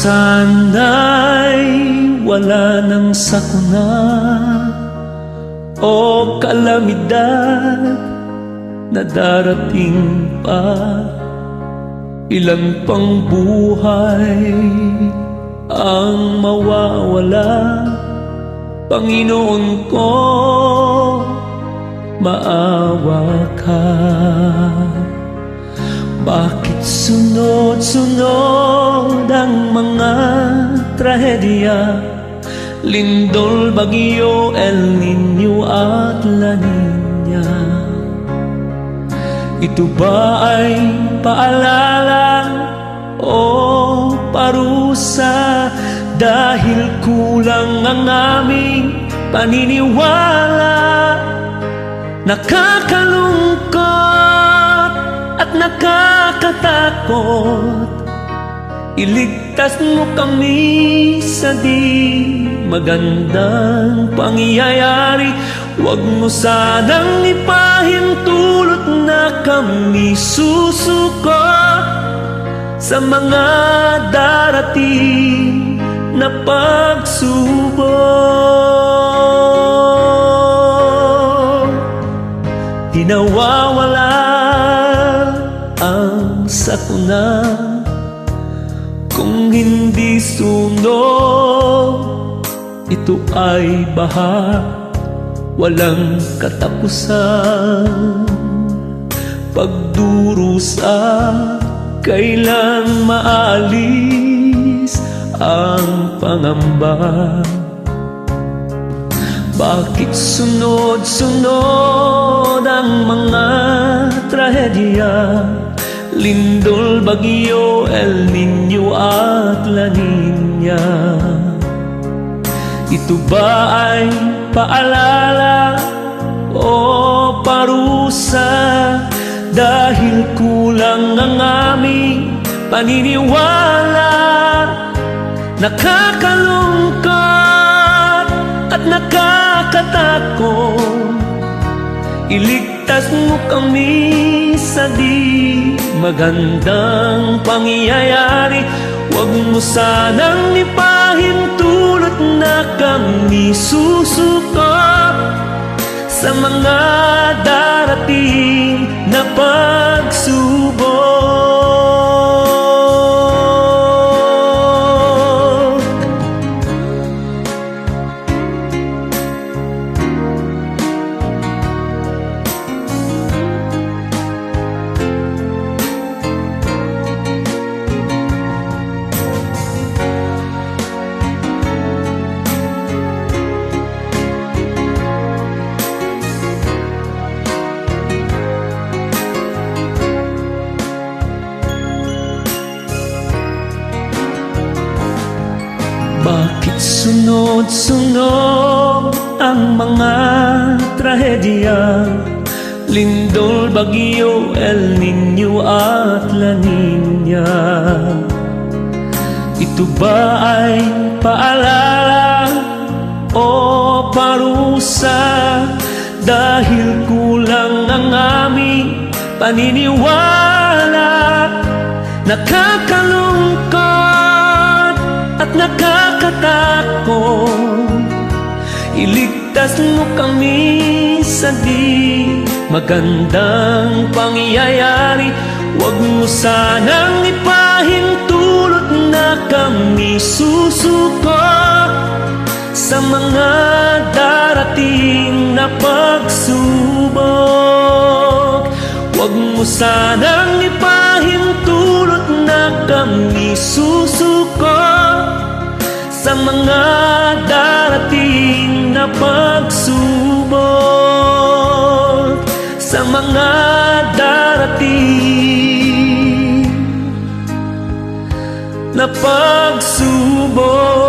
Sana'y wala ng sakuna o kalamidad na darating pa. Ilan pang buhay ang mawawala. Panginoon ko, maawa ka. Bakit sunod-sunod ang mga trahedya? Lindol, bagyo, El Niño at La Niña. Ito ba ay paalala o parusa? Dahil kulang ang aming paniniwala. Nakakalungkot at nakakatakot. Iligtas mo kami sa di magandang pangyayari. Huwag mo sanang ipahintulot na kami susuko sa mga darating na pagsubok. Di nawawala ang sakuna kung hindi sunog. Ito ay baha, walang katapusan. Pagdurusa, kailan maalis ang pangamba? Bakit sunod-sunod ang mga trahedya? Lindol, bagyo, El Niño at La Niña. Ito ba ay paalala o parusa? Dahil kulang ang aming paniniwala. Nakakalungkot at nakakatakot. Iligtas mo kami sa di magandang pangyayari. Huwag mo sanang ipahintulot na kami susuko sa mga darating na pagsubok. Bakit sunod-sunod ang mga trahedya? Lindol, bagyo, El Niño at La Niña. Ito ba ay paalala o parusa? Dahil kulang ang aming paniniwala. Nakakalungkot at nakakatakot. Iligtas mo kami sa di magandang pangyayari. Huwag mo sanang ipahintulot na kami susuko sa mga darating na pagsubok. Huwag mo sanang ipahintulot na kami susuko sa mga darating na pagsubok. Sa mga darating na pagsubok.